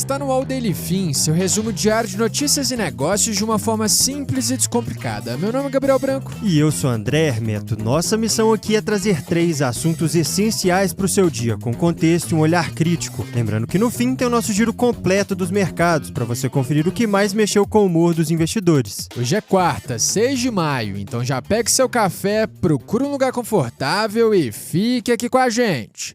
Está no UOL Daily Fin, seu resumo diário de notícias e negócios de uma forma simples e descomplicada. Meu nome é Gabriel Branco. E eu sou André Hermeto. Nossa missão aqui é trazer 3 assuntos essenciais para o seu dia, com contexto e um olhar crítico. Lembrando que no fim tem o nosso giro completo dos mercados, para você conferir o que mais mexeu com o humor dos investidores. Hoje é quarta, 6 de maio, então já pegue seu café, procure um lugar confortável e fique aqui com a gente.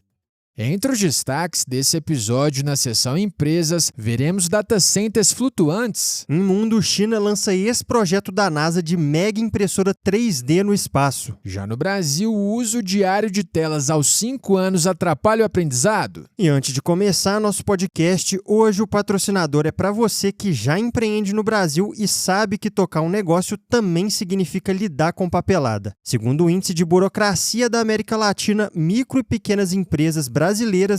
Entre os destaques desse episódio na seção Empresas, veremos data centers flutuantes. Em mundo, China lança ex-projeto da NASA de mega impressora 3D no espaço. Já no Brasil, o uso diário de telas aos 5 anos atrapalha o aprendizado. E antes de começar nosso podcast, hoje o patrocinador é para você que já empreende no Brasil e sabe que tocar um negócio também significa lidar com papelada. Segundo o Índice de Burocracia da América Latina, micro e pequenas empresas brasileiras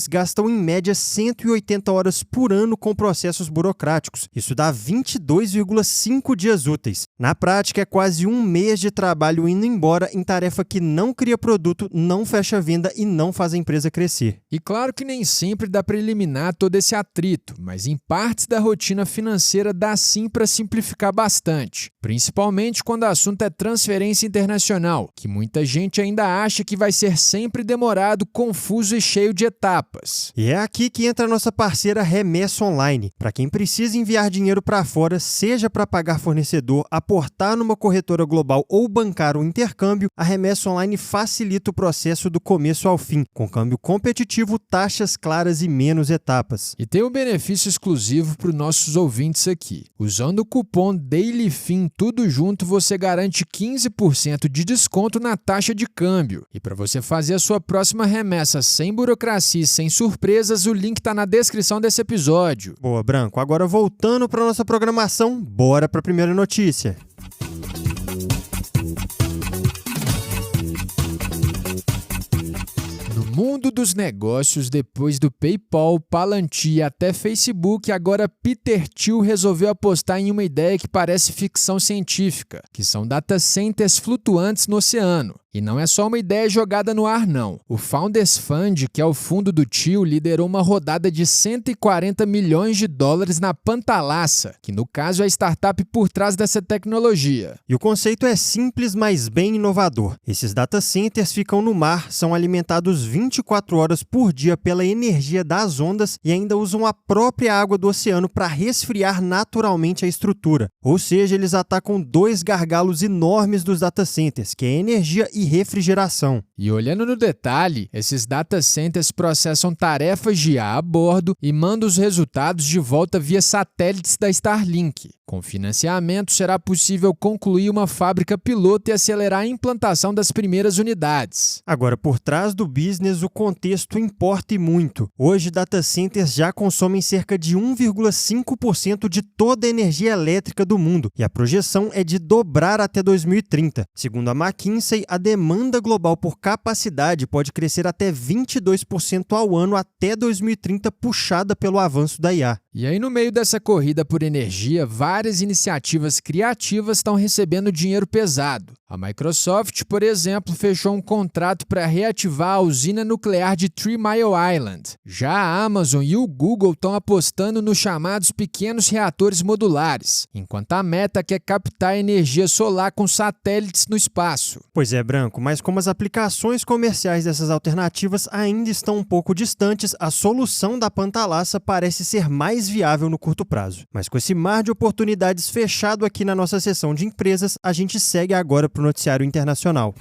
gastam em média 180 horas por ano com processos burocráticos. Isso dá 22,5 dias úteis. Na prática, é quase um mês de trabalho indo embora em tarefa que não cria produto, não fecha venda e não faz a empresa crescer. E claro que nem sempre dá para eliminar todo esse atrito, mas em partes da rotina financeira dá sim para simplificar bastante. Principalmente quando o assunto é transferência internacional, que muita gente ainda acha que vai ser sempre demorado, confuso e cheio de etapas. E é aqui que entra a nossa parceira Remessa Online. Para quem precisa enviar dinheiro para fora, seja para pagar fornecedor, aportar numa corretora global ou bancar um intercâmbio, a Remessa Online facilita o processo do começo ao fim, com câmbio competitivo, taxas claras e menos etapas. E tem um benefício exclusivo para os nossos ouvintes aqui. Usando o cupom DAILYFIN tudo junto, você garante 15% de desconto na taxa de câmbio. E para você fazer a sua próxima remessa sem burocracia e sem surpresas, o link está na descrição desse episódio. Boa, Branco. Agora voltando para nossa programação, bora para a primeira notícia. No mundo dos negócios, depois do PayPal, Palantir e até Facebook, agora Peter Thiel resolveu apostar em uma ideia que parece ficção científica, que são data centers flutuantes no oceano. E não é só uma ideia jogada no ar, não. O Founders Fund, que é o fundo do Thiel, liderou uma rodada de 140 milhões de dólares na Pantalaça, que no caso é a startup por trás dessa tecnologia. E o conceito é simples, mas bem inovador. Esses data centers ficam no mar, são alimentados 24 horas por dia pela energia das ondas e ainda usam a própria água do oceano para resfriar naturalmente a estrutura. Ou seja, eles atacam 2 gargalos enormes dos data centers, que é energia e refrigeração. E olhando no detalhe, esses data centers processam tarefas de IA a bordo e mandam os resultados de volta via satélites da Starlink. Com financiamento, será possível concluir uma fábrica piloto e acelerar a implantação das primeiras unidades. Agora, por trás do business, o contexto importa e muito. Hoje, data centers já consomem cerca de 1,5% de toda a energia elétrica do mundo, e a projeção é de dobrar até 2030. Segundo a McKinsey, a demanda global por capacidade pode crescer até 22% ao ano até 2030, puxada pelo avanço da IA. E aí, no meio dessa corrida por energia, várias iniciativas criativas estão recebendo dinheiro pesado. A Microsoft, por exemplo, fechou um contrato para reativar a usina nuclear de 3 Mile Island. Já a Amazon e o Google estão apostando nos chamados pequenos reatores modulares, enquanto a Meta quer captar energia solar com satélites no espaço. Pois é, Branco, mas como as aplicações comerciais dessas alternativas ainda estão um pouco distantes, a solução da Pantalaça parece ser mais viável no curto prazo. Mas com esse mar de oportunidades fechado aqui na nossa seção de empresas, a gente segue agora para o noticiário internacional.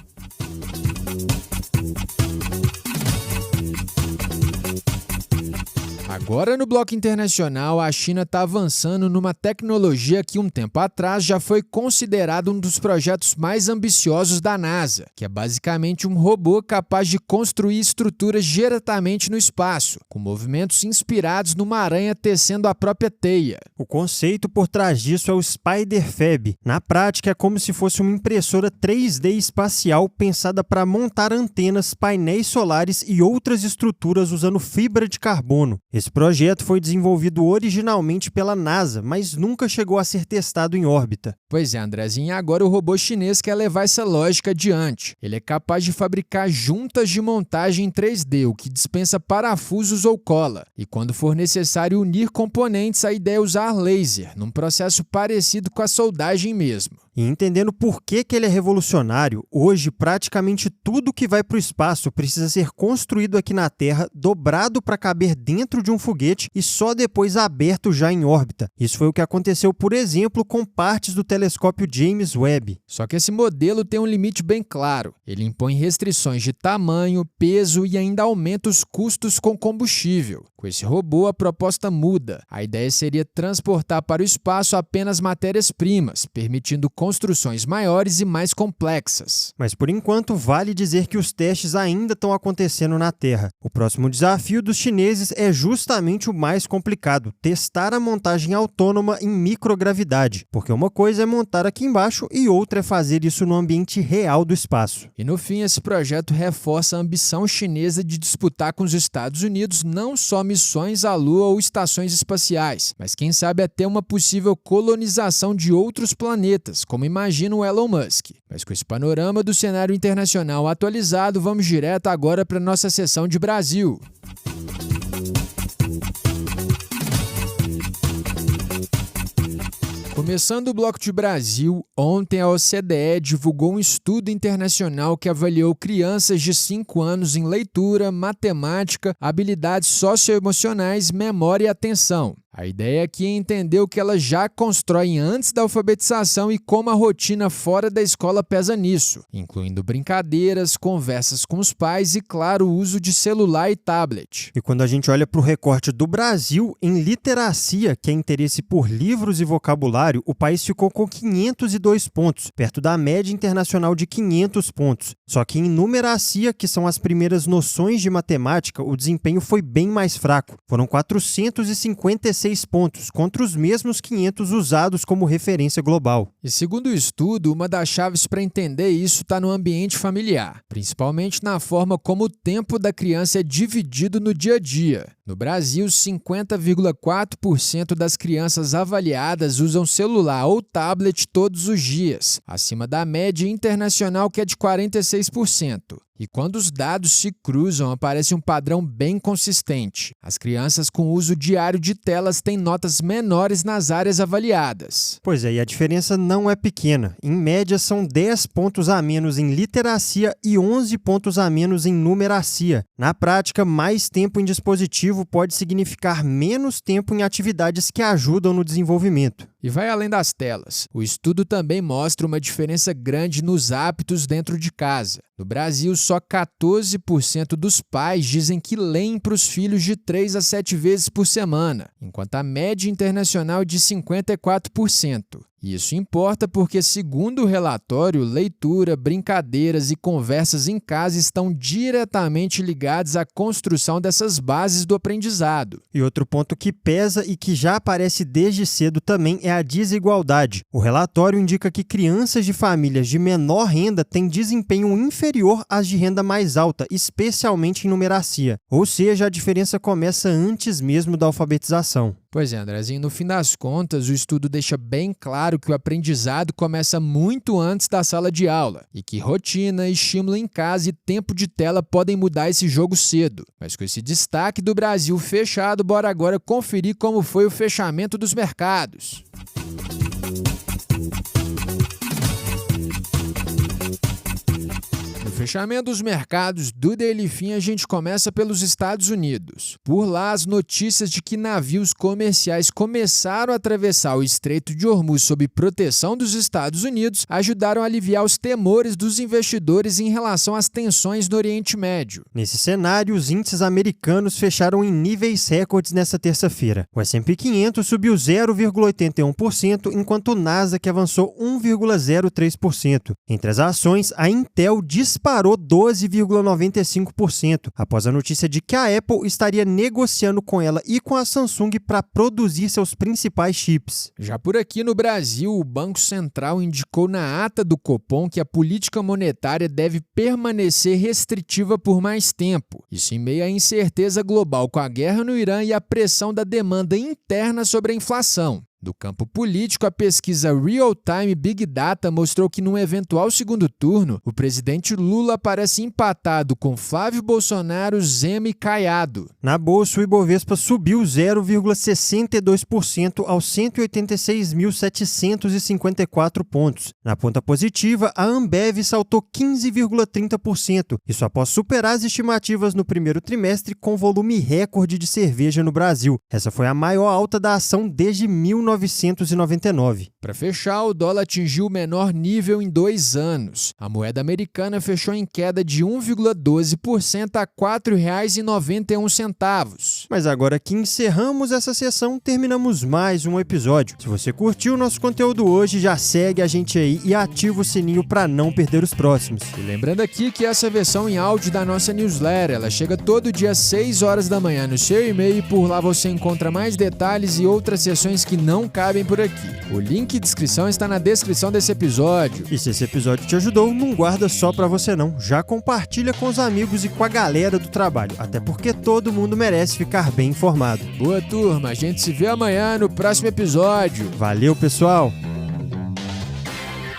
Agora, no bloco internacional, a China está avançando numa tecnologia que um tempo atrás já foi considerado um dos projetos mais ambiciosos da NASA, que é basicamente um robô capaz de construir estruturas diretamente no espaço, com movimentos inspirados numa aranha tecendo a própria teia. O conceito por trás disso é o Spider-Fab. Na prática, é como se fosse uma impressora 3D espacial pensada para montar antenas, painéis solares e outras estruturas usando fibra de carbono. Esse projeto foi desenvolvido originalmente pela NASA, mas nunca chegou a ser testado em órbita. Pois é, Andrezinho, e agora o robô chinês quer levar essa lógica adiante. Ele é capaz de fabricar juntas de montagem em 3D, o que dispensa parafusos ou cola. E quando for necessário unir componentes, a ideia é usar laser, num processo parecido com a soldagem mesmo. E entendendo por que ele é revolucionário, hoje praticamente tudo que vai para o espaço precisa ser construído aqui na Terra, dobrado para caber dentro de um foguete e só depois aberto já em órbita. Isso foi o que aconteceu, por exemplo, com partes do telescópio James Webb. Só que esse modelo tem um limite bem claro. Ele impõe restrições de tamanho, peso e ainda aumenta os custos com combustível. Com esse robô, a proposta muda. A ideia seria transportar para o espaço apenas matérias-primas, permitindo construções maiores e mais complexas. Mas por enquanto, vale dizer que os testes ainda estão acontecendo na Terra. O próximo desafio dos chineses é justamente o mais complicado: testar a montagem autônoma em microgravidade, porque uma coisa é montar aqui embaixo e outra é fazer isso no ambiente real do espaço. E no fim, esse projeto reforça a ambição chinesa de disputar com os Estados Unidos não só missões à Lua ou estações espaciais, mas quem sabe até uma possível colonização de outros planetas, como imagina o Elon Musk. Mas com esse panorama do cenário internacional atualizado, vamos direto agora para a nossa sessão de Brasil. Começando o bloco de Brasil, ontem a OCDE divulgou um estudo internacional que avaliou crianças de 5 anos em leitura, matemática, habilidades socioemocionais, memória e atenção. A ideia aqui é entender o que elas já constroem antes da alfabetização e como a rotina fora da escola pesa nisso, incluindo brincadeiras, conversas com os pais e, claro, o uso de celular e tablet. E quando a gente olha para o recorte do Brasil, em literacia, que é interesse por livros e vocabulário, o país ficou com 502 pontos, perto da média internacional de 500 pontos. Só que em numeracia, que são as primeiras noções de matemática, o desempenho foi bem mais fraco. Foram 456 pontos, contra os mesmos 500 usados como referência global. E segundo o estudo, uma das chaves para entender isso está no ambiente familiar, principalmente na forma como o tempo da criança é dividido no dia a dia. No Brasil, 50,4% das crianças avaliadas usam celular ou tablet todos os dias, acima da média internacional que é de 46%. E quando os dados se cruzam, aparece um padrão bem consistente. As crianças com uso diário de telas têm notas menores nas áreas avaliadas. Pois é, e a diferença não é pequena. Em média, são 10 pontos a menos em literacia e 11 pontos a menos em numeracia. Na prática, mais tempo em dispositivo pode significar menos tempo em atividades que ajudam no desenvolvimento. E vai além das telas. O estudo também mostra uma diferença grande nos hábitos dentro de casa. No Brasil, só 14% dos pais dizem que leem para os filhos de 3 a 7 vezes por semana, enquanto a média internacional é de 54%. E isso importa porque, segundo o relatório, leitura, brincadeiras e conversas em casa estão diretamente ligados à construção dessas bases do aprendizado. E outro ponto que pesa e que já aparece desde cedo também é a desigualdade. O relatório indica que crianças de famílias de menor renda têm desempenho inferior às de renda mais alta, especialmente em numeracia. Ou seja, a diferença começa antes mesmo da alfabetização. Pois é, Andrezinho, no fim das contas, o estudo deixa bem claro que o aprendizado começa muito antes da sala de aula e que rotina, estímulo em casa e tempo de tela podem mudar esse jogo cedo. Mas com esse destaque do Brasil fechado, bora agora conferir como foi o fechamento dos mercados. No fechamento dos mercados do Daily Fin, a gente começa pelos Estados Unidos. Por lá, as notícias de que navios comerciais começaram a atravessar o Estreito de Hormuz sob proteção dos Estados Unidos ajudaram a aliviar os temores dos investidores em relação às tensões no Oriente Médio. Nesse cenário, os índices americanos fecharam em níveis recordes nesta terça-feira. O S&P 500 subiu 0,81%, enquanto o Nasdaq avançou 1,03%. Entre as ações, a Intel disparou disparou 12,95%, após a notícia de que a Apple estaria negociando com ela e com a Samsung para produzir seus principais chips. Já por aqui no Brasil, o Banco Central indicou na ata do Copom que a política monetária deve permanecer restritiva por mais tempo. Isso em meio à incerteza global com a guerra no Irã e a pressão da demanda interna sobre a inflação. Do campo político, a pesquisa Real Time Big Data mostrou que num eventual segundo turno, o presidente Lula parece empatado com Flávio Bolsonaro, Zema e Caiado. Na bolsa, o Ibovespa subiu 0,62% aos 186.754 pontos. Na ponta positiva, a Ambev saltou 15,30%, isso após superar as estimativas no primeiro trimestre com volume recorde de cerveja no Brasil. Essa foi a maior alta da ação desde 1999. Para fechar, o dólar atingiu o menor nível em 2 anos. A moeda americana fechou em queda de 1,12% a R$ 4,91. Mas agora que encerramos essa sessão, terminamos mais um episódio. Se você curtiu o nosso conteúdo hoje, já segue a gente aí e ativa o sininho para não perder os próximos. E lembrando aqui que essa versão em áudio da nossa newsletter, ela chega todo dia às 6 horas da manhã no seu e-mail e por lá você encontra mais detalhes e outras sessões que não cabem por aqui. O link e descrição está na descrição desse episódio. E se esse episódio te ajudou, não guarda só pra você não. Já compartilha com os amigos e com a galera do trabalho. Até porque todo mundo merece ficar bem informado. Boa, turma. A gente se vê amanhã no próximo episódio. Valeu, pessoal!